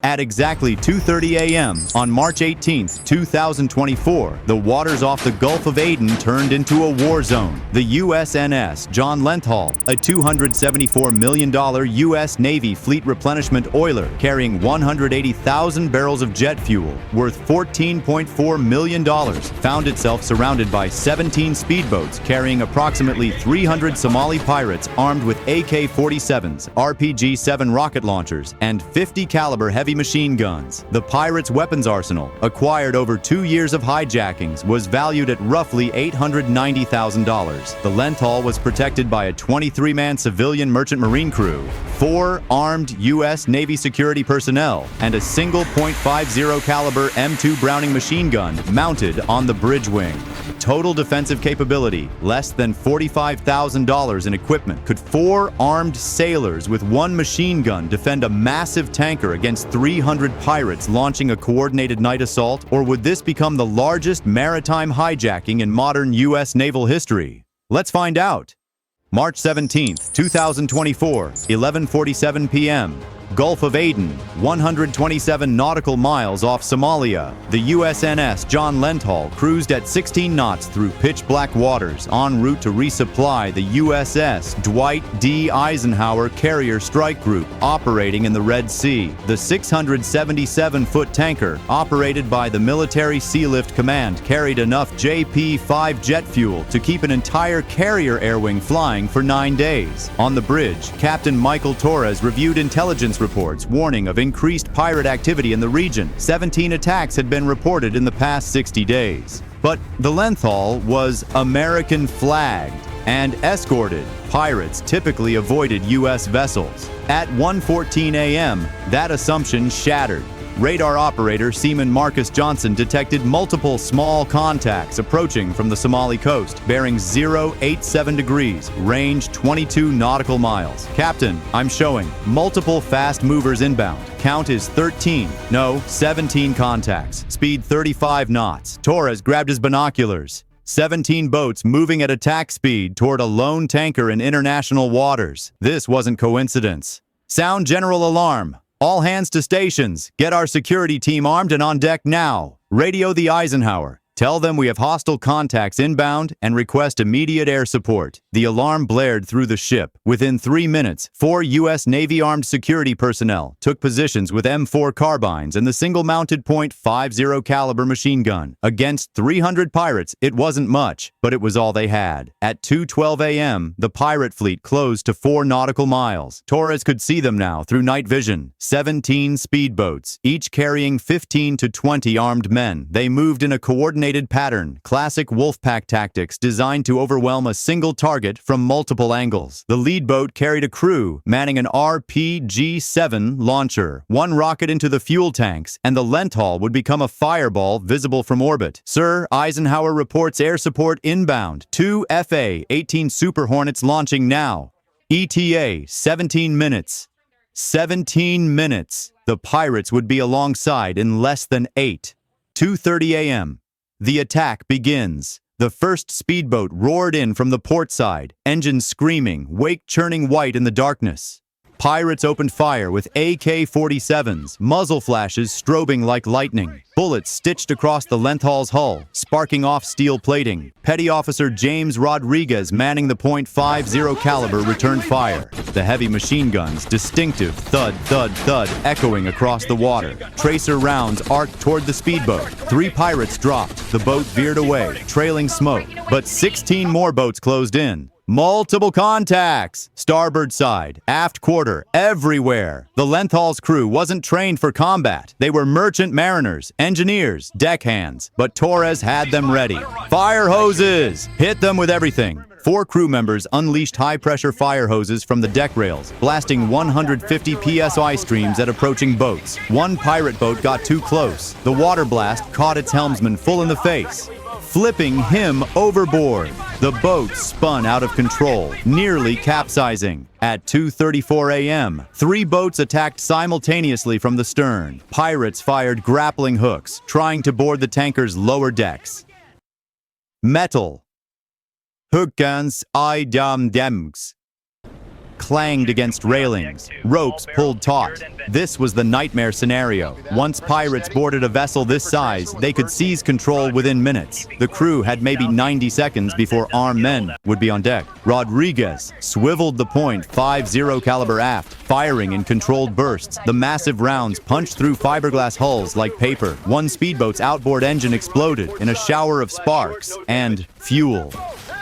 At exactly 2:30 a.m. on March 18, 2024, the waters off the Gulf of Aden turned into a war zone. The USNS John Lenthal, a $274 million U.S. Navy fleet replenishment oiler carrying 180,000 barrels of jet fuel worth $14.4 million, found itself surrounded by 17 speedboats carrying approximately 300 Somali pirates armed with AK-47s, RPG-7 rocket launchers, and 50 caliber heavy machine guns. The pirates' weapons arsenal, acquired over 2 years of hijackings, was valued at roughly $890,000. The Lenthal was protected by a 23-man civilian merchant marine crew, 4 armed U.S. Navy security personnel, and a single .50 caliber M2 Browning machine gun mounted on the bridge wing. Total defensive capability, less than $45,000 in equipment. Could 4 armed sailors with 1 machine gun defend a massive tanker against 300 pirates launching a coordinated night assault? Or would this become the largest maritime hijacking in modern U.S. naval history? Let's find out. March 17, 2024, 11:47 p.m. Gulf of Aden, 127 nautical miles off Somalia. The USNS John Lenthal cruised at 16 knots through pitch-black waters en route to resupply the USS Dwight D. Eisenhower Carrier Strike Group operating in the Red Sea. The 677-foot tanker, operated by the Military Sealift Command, carried enough JP-5 jet fuel to keep an entire carrier air wing flying for 9 days. On the bridge, Captain Michael Torres reviewed intelligence reports warning of increased pirate activity in the region. 17 attacks had been reported in the past 60 days. But the Lenthal was American flagged and escorted. Pirates typically avoided U.S. vessels. At 1:14 a.m., that assumption shattered. Radar operator Seaman Marcus Johnson detected multiple small contacts approaching from the Somali coast, bearing 087 degrees, range 22 nautical miles. Captain, I'm showing multiple fast movers inbound. Count is 17 contacts. Speed 35 knots. Torres grabbed his binoculars. 17 boats moving at attack speed toward a lone tanker in international waters. This wasn't coincidence. Sound general alarm. All hands to stations. Get our security team armed and on deck now. Radio the Eisenhower. Tell them we have hostile contacts inbound and request immediate air support. The alarm blared through the ship. Within 3 minutes, 4 U.S. Navy armed security personnel took positions with M4 carbines and the single-mounted .50 caliber machine gun. Against 300 pirates, it wasn't much, but it was all they had. At 2:12 a.m., the pirate fleet closed to 4 nautical miles. Torres could see them now through night vision. 17 speedboats, each carrying 15 to 20 armed men. They moved in a coordinated pattern, classic Wolfpack tactics designed to overwhelm a single target from multiple angles. The lead boat carried a crew, manning an RPG-7 launcher, 1 rocket into the fuel tanks, and the Lenthal would become a fireball visible from orbit. Sir, Eisenhower reports air support inbound. 2 FA-18 Super Hornets launching now. ETA, 17 minutes. 17 minutes. The pirates would be alongside in less than 8. 2:30 a.m. The attack begins. The first speedboat roared in from the port side, engines screaming, wake churning white in the darkness. Pirates opened fire with AK-47s, muzzle flashes strobing like lightning. Bullets stitched across the Lenthal's hull, sparking off steel plating. Petty Officer James Rodriguez, manning the .50 caliber, returned fire. The heavy machine guns, distinctive thud, thud, thud, echoing across the water. Tracer rounds arced toward the speedboat. 3 pirates dropped. The boat veered away, trailing smoke. But 16 more boats closed in. Multiple contacts! Starboard side, aft quarter, everywhere. The Lenthal's crew wasn't trained for combat. They were merchant mariners, engineers, deckhands. But Torres had them ready. Fire hoses! Hit them with everything. 4 crew members unleashed high-pressure fire hoses from the deck rails, blasting 150 psi streams at approaching boats. 1 pirate boat got too close. The water blast caught its helmsman full in the face, flipping him overboard. The boat spun out of control, nearly capsizing. At 2:34 a.m., 3 boats attacked simultaneously from the stern. Pirates fired grappling hooks, trying to board the tanker's lower decks. Metal. Hookans I dam dems. clanged against railings. Ropes pulled taut. This was the nightmare scenario. Once pirates boarded a vessel this size, they could seize control within minutes. The crew had maybe 90 seconds before armed men would be on deck. Rodriguez swiveled the .50 caliber aft, firing in controlled bursts. The massive rounds punched through fiberglass hulls like paper. One speedboat's outboard engine exploded in a shower of sparks and fuel.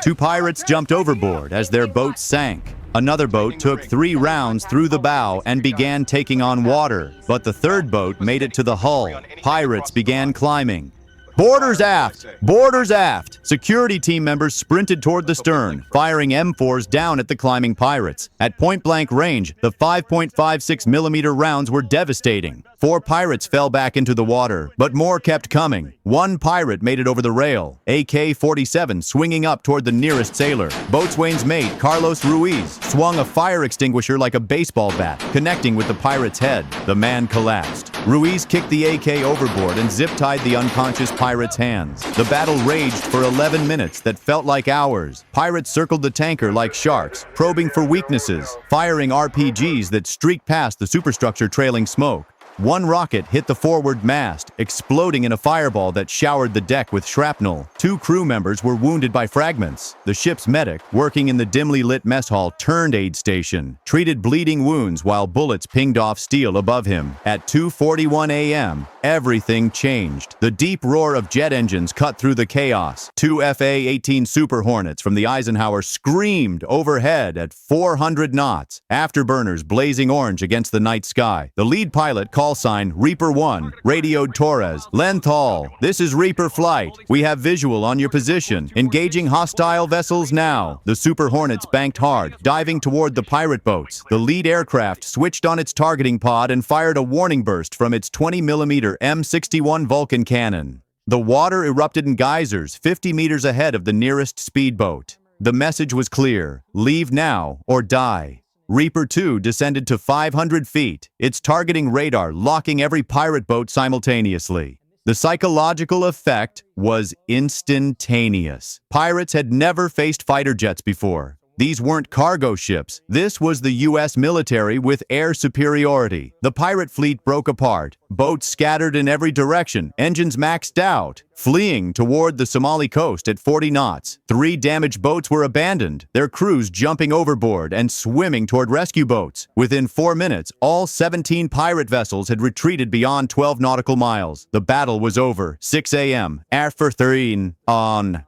2 pirates jumped overboard as their boat sank. Another boat took 3 rounds through the bow and began taking on water, but the third boat made it to the hull. Pirates began climbing. Boarders aft! Boarders aft! Security team members sprinted toward the stern, firing M4s down at the climbing pirates. At point-blank range, the 5.56mm rounds were devastating. 4 pirates fell back into the water, but more kept coming. 1 pirate made it over the rail, AK-47 swinging up toward the nearest sailor. Boatswain's mate, Carlos Ruiz, swung a fire extinguisher like a baseball bat, connecting with the pirate's head. The man collapsed. Ruiz kicked the AK overboard and zip-tied the unconscious pirate's hands. The battle raged for 11 minutes that felt like hours. Pirates circled the tanker like sharks, probing for weaknesses, firing RPGs that streaked past the superstructure trailing smoke. 1 rocket hit the forward mast, exploding in a fireball that showered the deck with shrapnel. 2 crew members were wounded by fragments. The ship's medic, working in the dimly lit mess hall turned aid station, treated bleeding wounds while bullets pinged off steel above him. At 2:41 a.m., everything changed. The deep roar of jet engines cut through the chaos. 2 FA-18 Super Hornets from the Eisenhower screamed overhead at 400 knots, afterburners blazing orange against the night sky. The lead pilot called sign Reaper 1 radioed Torres. Lenthal, this is Reaper Flight. We have visual on your position. Engaging hostile vessels now. The Super Hornets banked hard, diving toward the pirate boats. The lead aircraft switched on its targeting pod and fired a warning burst from its 20mm M61 Vulcan cannon. The water erupted in geysers 50 meters ahead of the nearest speedboat. The message was clear: leave now or die. Reaper 2 descended to 500 feet, its targeting radar locking every pirate boat simultaneously. The psychological effect was instantaneous. Pirates had never faced fighter jets before. These weren't cargo ships. This was the U.S. military with air superiority. The pirate fleet broke apart. Boats scattered in every direction, engines maxed out, fleeing toward the Somali coast at 40 knots. 3 damaged boats were abandoned, their crews jumping overboard and swimming toward rescue boats. Within 4 minutes, all 17 pirate vessels had retreated beyond 12 nautical miles. The battle was over. 6 a.m. After on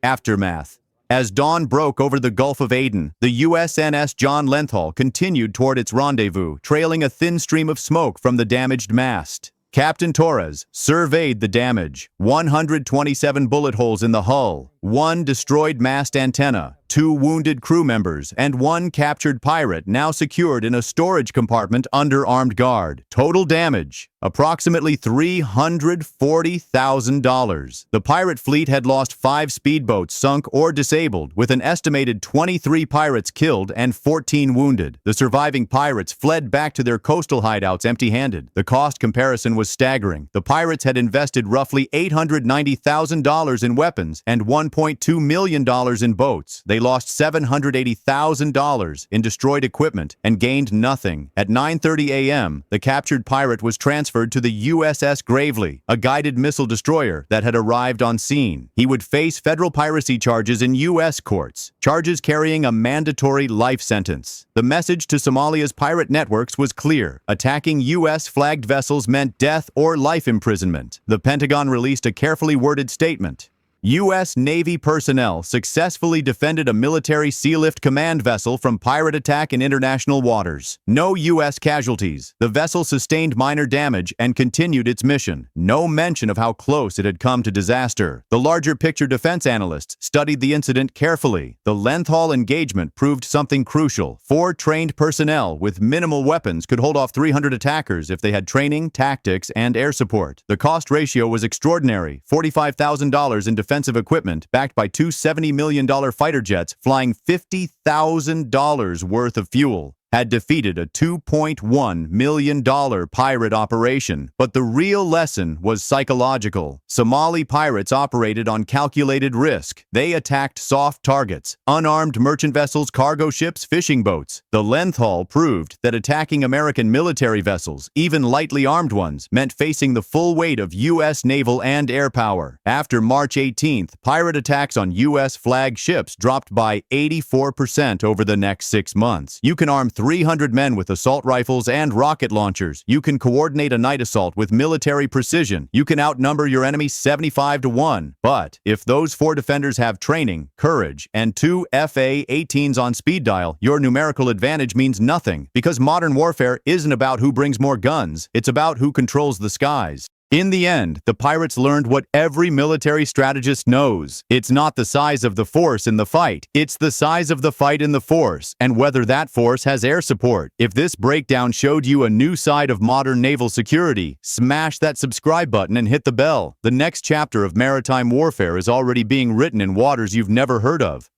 aftermath. As dawn broke over the Gulf of Aden, the USNS John Lenthal continued toward its rendezvous, trailing a thin stream of smoke from the damaged mast. Captain Torres surveyed the damage. 127 bullet holes in the hull, 1 destroyed mast antenna, 2 wounded crew members, and 1 captured pirate now secured in a storage compartment under armed guard. Total damage, approximately $340,000. The pirate fleet had lost 5 speedboats sunk or disabled, with an estimated 23 pirates killed and 14 wounded. The surviving pirates fled back to their coastal hideouts empty-handed. The cost comparison was staggering. The pirates had invested roughly $890,000 in weapons and $1.2 million in boats. They lost $780,000 in destroyed equipment and gained nothing. At 9:30 a.m., the captured pirate was transferred to the USS Gravely, a guided missile destroyer that had arrived on scene. He would face federal piracy charges in U.S. courts, charges carrying a mandatory life sentence. The message to Somalia's pirate networks was clear: attacking U.S.-flagged vessels meant death or life imprisonment. The Pentagon released a carefully worded statement. U.S. Navy personnel successfully defended a military sealift command vessel from pirate attack in international waters. No U.S. casualties. The vessel sustained minor damage and continued its mission. No mention of how close it had come to disaster. The larger picture defense analysts studied the incident carefully. The Lenthal engagement proved something crucial. 4 trained personnel with minimal weapons could hold off 300 attackers if they had training, tactics, and air support. The cost ratio was extraordinary: $45,000 in defensive equipment backed by 2 $70 million fighter jets flying $50,000 worth of fuel. had defeated a $2.1 million pirate operation. But the real lesson was psychological. Somali pirates operated on calculated risk. They attacked soft targets, unarmed merchant vessels, cargo ships, fishing boats. The Lenthal proved that attacking American military vessels, even lightly armed ones, meant facing the full weight of U.S. naval and air power. After March 18th, pirate attacks on U.S. flagged ships dropped by 84% over the next 6 months. You can arm 300 men with assault rifles and rocket launchers. You can coordinate a night assault with military precision. You can outnumber your enemy 75-1. But if those 4 defenders have training, courage, and 2 FA-18s on speed dial, your numerical advantage means nothing, because modern warfare isn't about who brings more guns, it's about who controls the skies. In the end, the pirates learned what every military strategist knows. It's not the size of the force in the fight, it's the size of the fight in the force, and whether that force has air support. If this breakdown showed you a new side of modern naval security, smash that subscribe button and hit the bell. The next chapter of maritime warfare is already being written in waters you've never heard of.